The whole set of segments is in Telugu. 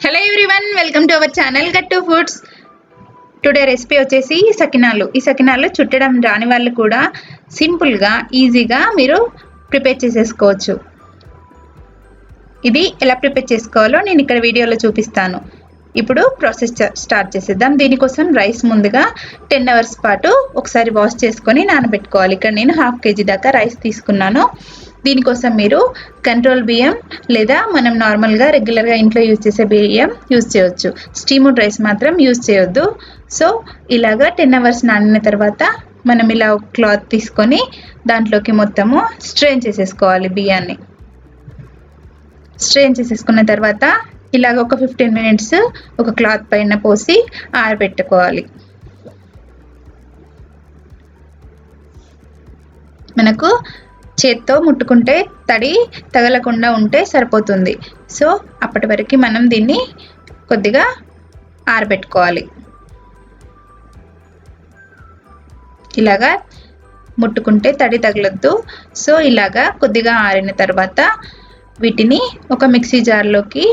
Hello everyone, welcome to our channel గట్టు ఫుడ్స్. టుడే రెసిపీ వచ్చేసి సకినాలు. ఈ సకినాలు చుట్టడం రాని వాళ్ళు కూడా సింపుల్గా ఈజీగా మీరు ప్రిపేర్ చేసేసుకోవచ్చు. ఇది ఎలా ప్రిపేర్ చేసుకోవాలో నేను ఇక్కడ వీడియోలో చూపిస్తాను. ఇప్పుడు ప్రాసెస్ స్టార్ట్ చేసేద్దాం. దీనికోసం రైస్ ముందుగా 10 అవర్స్ పాటు ఒకసారి వాష్ చేసుకొని నానబెట్టుకోవాలి. ఇక్కడ నేను ½ kg దాకా రైస్ తీసుకున్నాను. దీనికోసం మీరు కంట్రోల్ బియ్యం లేదా మనం నార్మల్గా రెగ్యులర్గా ఇంట్లో యూజ్ చేసే బియ్యం యూజ్ చేయొచ్చు. స్టీమ్డ్ రైస్ మాత్రం యూజ్ చేయొద్దు. సో ఇలాగా 10 అవర్స్ నానిన తర్వాత మనం ఇలా ఒక క్లాత్ తీసుకొని దాంట్లోకి మొత్తము స్ట్రెయిన్ చేసేసుకోవాలి. బియ్యాన్ని స్ట్రెయిన్ చేసేసుకున్న తర్వాత ఇలాగ ఒక 15 మినిట్స్ ఒక క్లాత్ పైన పోసి ఆరబెట్టుకోవాలి. మనకు చేత్తో ముట్టుకుంటే తడి తగలకుండా ఉంటే సరిపోతుంది. సో అప్పటి వరకు మనం దీన్ని కొద్దిగా ఆరబెట్టుకోవాలి. ఇలాగా ముట్టుకుంటే తడి తగలొద్దు. సో ఇలాగా కొద్దిగా ఆరిన తర్వాత వీటిని ఒక మిక్సీ జార్లోకి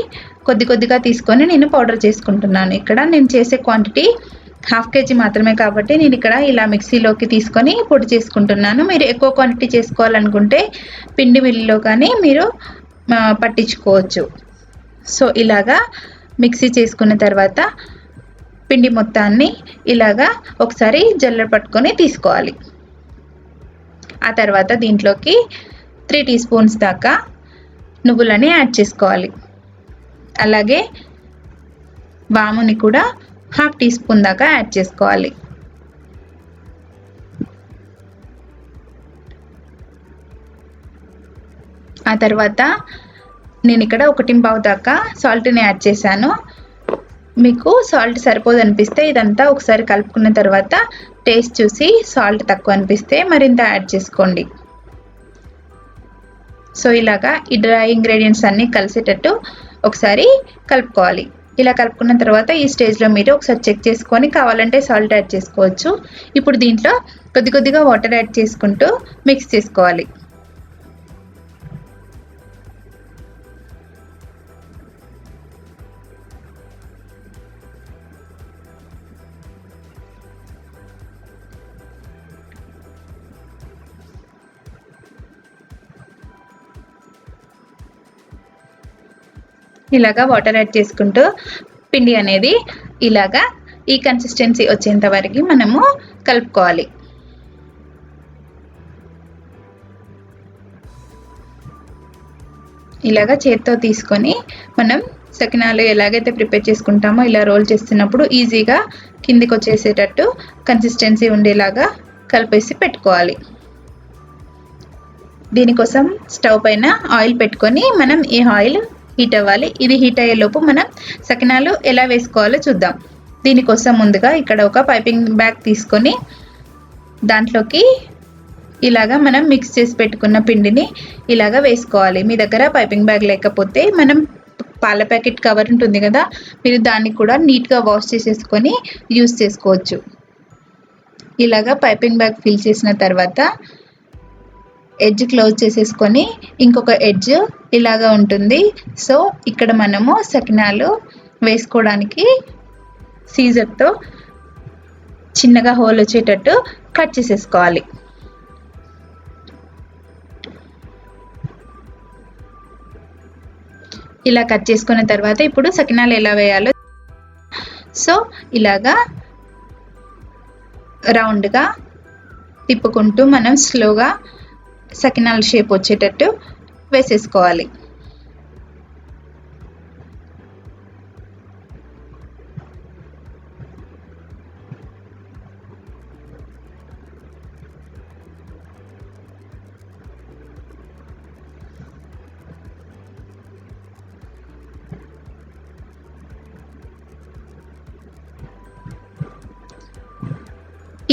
కొద్దిగా తీసుకొని నేను పౌడర్ చేసుకుంటున్నాను. ఇక్కడ నేను చేసే క్వాంటిటీ ½ kg మాత్రమే కాబట్టి నేను ఇక్కడ ఇలా మిక్సీలోకి తీసుకొని పొడి చేసుకుంటున్నాను. మీరు ఎక్కువ క్వాంటిటీ చేసుకోవాలనుకుంటే పిండి మిల్లులో కానీ మీరు పట్టించుకోవచ్చు. సో ఇలాగా మిక్సీ చేసుకున్న తర్వాత పిండి మొత్తాన్ని ఇలాగా ఒకసారి జల్లెడ పట్టుకొని తీసుకోవాలి. ఆ తర్వాత దీంట్లోకి 3 టీ స్పూన్స్ దాకా నువ్వులని యాడ్ చేసుకోవాలి. అలాగే వాముని కూడా ½ టీ స్పూన్ దాకా యాడ్ చేసుకోవాలి. ఆ తర్వాత నేను ఇక్కడ 1.5 దాకా సాల్ట్ని యాడ్ చేశాను. మీకు సాల్ట్ సరిపోదు అనిపిస్తే ఇదంతా ఒకసారి కలుపుకున్న తర్వాత టేస్ట్ చూసి సాల్ట్ తక్కువ అనిపిస్తే మరింత యాడ్ చేసుకోండి. సో ఇలాగా ఈ డ్రై ఇంగ్రీడియంట్స్ అన్నీ కలిసేటట్టు ఒకసారి కలుపుకోవాలి. ఇలా కలుపుకున్న తర్వాత ఈ స్టేజ్లో మీరు ఒకసారి చెక్ చేసుకొని కావాలంటే సాల్ట్ యాడ్ చేసుకోవచ్చు. ఇప్పుడు దీంట్లో కొద్దిగా వాటర్ యాడ్ చేసుకుంటూ మిక్స్ చేసుకోవాలి. ఇలాగా వాటర్ యాడ్ చేసుకుంటూ పిండి అనేది ఇలాగా ఈ కన్సిస్టెన్సీ వచ్చేంత వరకు మనము కలుపుకోవాలి. ఇలాగా చేత్తో తీసుకొని మనం సకినాలు ఎలాగైతే ప్రిపేర్ చేసుకుంటామో ఇలా రోల్ చేస్తున్నప్పుడు ఈజీగా కిందికి వచ్చేసేటట్టు కన్సిస్టెన్సీ ఉండేలాగా కలిపేసి పెట్టుకోవాలి. దీనికోసం స్టవ్ పైన ఆయిల్ పెట్టుకొని మనం ఈ ఆయిల్ హీట్ అవ్వాలి. ఇది హీట్ అయ్యేలోపు మనం సకినాలు ఎలా వేసుకోవాలో చూద్దాం. దీనికోసం ముందుగా ఇక్కడ ఒక పైపింగ్ బ్యాగ్ తీసుకొని దాంట్లోకి ఇలాగా మనం మిక్స్ చేసి పెట్టుకున్న పిండిని ఇలాగా వేసుకోవాలి. మీ దగ్గర పైపింగ్ బ్యాగ్ లేకపోతే మనం పాల ప్యాకెట్ కవర్ ఉంటుంది కదా, మీరు దాన్ని కూడా నీట్గా వాష్ చేసేసుకొని యూస్ చేసుకోవచ్చు. ఇలాగా పైపింగ్ బ్యాగ్ ఫిల్ చేసిన తర్వాత ఎడ్జ్ క్లోజ్ చేసేసుకొని ఇంకొక ఎడ్జ్ ఇలాగా ఉంటుంది. సో ఇక్కడ మనము సకినాలు వేసుకోవడానికి సీజర్తో చిన్నగా హోల్ వచ్చేటట్టు కట్ చేసేసుకోవాలి. ఇలా కట్ చేసుకున్న తర్వాత ఇప్పుడు సకినాలు ఎలా వేయాలో సో ఇలాగా రౌండ్గా తిప్పుకుంటూ మనం స్లోగా సకినాల షేప్ వచ్చేటట్టు వేసేసుకోవాలి.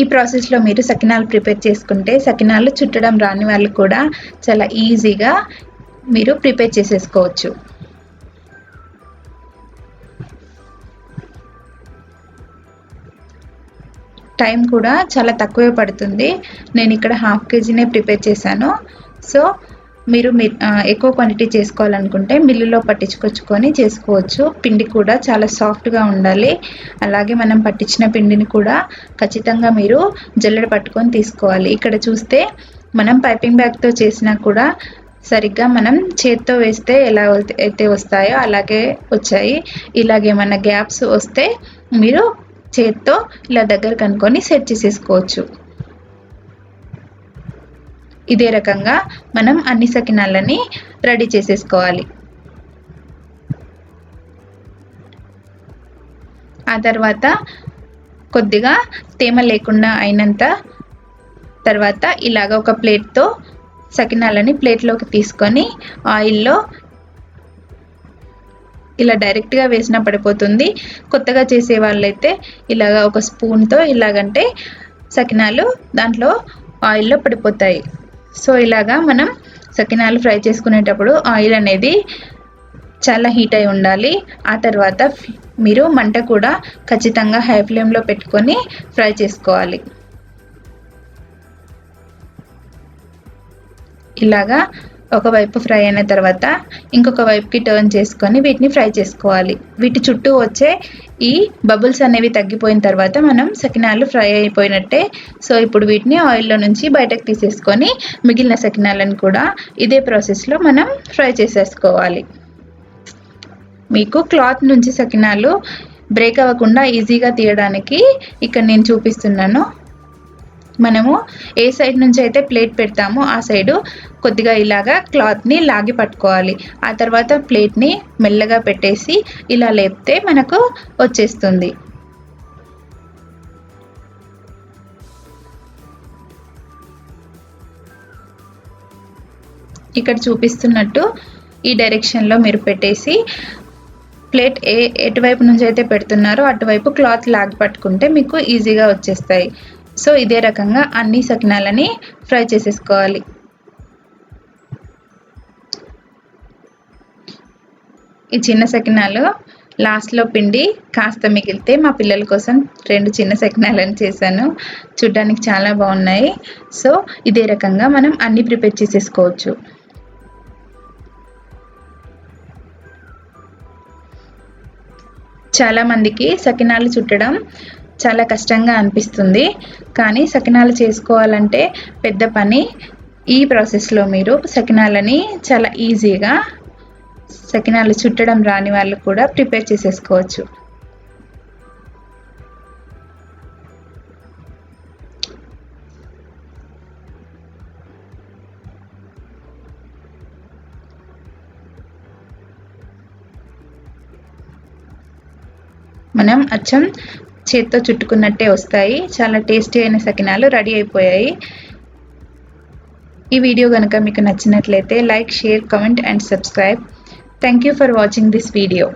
ఈ ప్రాసెస్లో మీరు సకినాలు ప్రిపేర్ చేసుకుంటే సకినాలు చుట్టడం రాని వాళ్ళు కూడా చాలా ఈజీగా మీరు ప్రిపేర్ చేసేసుకోవచ్చు. టైం కూడా చాలా తక్కువే పడుతుంది. నేను ఇక్కడ ½ kgనే ప్రిపేర్ చేశాను. సో మీరు ఎక్కువ క్వాంటిటీ చేసుకోవాలనుకుంటే మిల్లులో పట్టించుకొచ్చుకొని చేసుకోవచ్చు. పిండి కూడా చాలా సాఫ్ట్గా ఉండాలి. అలాగే మనం పట్టించిన పిండిని కూడా ఖచ్చితంగా మీరు జల్లెడ పట్టుకొని తీసుకోవాలి. ఇక్కడ చూస్తే మనం పైపింగ్ బ్యాగ్తో చేసినా కూడా సరిగ్గా మనం చేత్తో వేస్తే ఎలా అయితే వస్తాయో అలాగే వచ్చాయి. ఇలాగే ఏమన్నా గ్యాప్స్ వస్తే మీరు చేత్తో ఇలా దగ్గర కనుక్కొని సెట్ చేసేసుకోవచ్చు. ఇదే రకంగా మనం అన్ని సకినాలని రెడీ చేసేసుకోవాలి. ఆ తర్వాత కొద్దిగా తేమ లేకుండా అయినంత తర్వాత ఇలాగ ఒక ప్లేట్తో సకినాలని ప్లేట్లోకి తీసుకొని ఆయిల్లో ఇలా డైరెక్ట్గా వేసినా పడిపోతుంది. కొత్తగా చేసే వాళ్ళైతే ఇలాగ ఒక స్పూన్తో ఇలాగంటే సకినాలు దాంట్లో ఆయిల్లో పడిపోతాయి. సో ఇలాగా మనం సకినాలు ఫ్రై చేసుకునేటప్పుడు ఆయిల్ అనేది చాలా హీట్ అయి ఉండాలి. ఆ తర్వాత మీరు మంట కూడా ఖచ్చితంగా హై ఫ్లేమ్లో పెట్టుకొని ఫ్రై చేసుకోవాలి. ఇలాగా ఒకవైపు ఫ్రై అయిన తర్వాత ఇంకొక వైపుకి టర్న్ చేసుకొని వీటిని ఫ్రై చేసుకోవాలి. వీటి చుట్టూ వచ్చే ఈ బబుల్స్ అనేవి తగ్గిపోయిన తర్వాత మనం సకినాలు ఫ్రై అయిపోయినట్టే. సో ఇప్పుడు వీటిని ఆయిల్లో నుంచి బయటకు తీసేసుకొని మిగిలిన సకినాలను కూడా ఇదే ప్రాసెస్లో మనం ఫ్రై చేసేసుకోవాలి. మీకు క్లాత్ నుంచి సకినాలు బ్రేక్ అవ్వకుండా ఈజీగా తీయడానికి ఇక్కడ నేను చూపిస్తున్నాను. మనము ఏ సైడ్ నుంచి అయితే ప్లేట్ పెడతామో ఆ సైడు కొద్దిగా ఇలాగా క్లాత్ని లాగి పట్టుకోవాలి. ఆ తర్వాత ప్లేట్ని మెల్లగా పెట్టేసి ఇలా లేపితే మనకు వచ్చేస్తుంది. ఇక్కడ చూపిస్తున్నట్టు ఈ డైరెక్షన్లో మీరు పెట్టేసి ప్లేట్ ఎటువైపు నుంచి అయితే పెడుతున్నారో అటువైపు క్లాత్ లాగి పట్టుకుంటే మీకు ఈజీగా వచ్చేస్తాయి. సో ఇదే రకంగా అన్ని సకినాలని ఫ్రై చేసేసుకోవాలి. ఈ చిన్న సకినాలు లాస్ట్లో పిండి కాస్త మిగిలితే మా పిల్లల కోసం 2 చిన్న సకినాలను చేశాను. చూడ్డానికి చాలా బాగున్నాయి. సో ఇదే రకంగా మనం అన్ని ప్రిపేర్ చేసేసుకోవచ్చు. చాలామందికి సకినాలు చుట్టడం చాలా కష్టంగా అనిపిస్తుంది. కానీ సకినాలు చేసుకోవాలంటే పెద్ద పని. ఈ ప్రాసెస్లో మీరు సకినాలని చాలా ఈజీగా సకినాలు చుట్టడం రాని వాళ్ళు కూడా ప్రిపేర్ చేసేసుకోవచ్చు. మనం అచ్చం చేత్తో చుట్టుకున్నట్టే వస్తాయి. చాలా టేస్టీ అయిన సకినాలు రెడీ అయిపోయాయి. ఈ వీడియో కనుక మీకు నచ్చినట్లయితే like, share, comment and subscribe. Thank you for watching this video.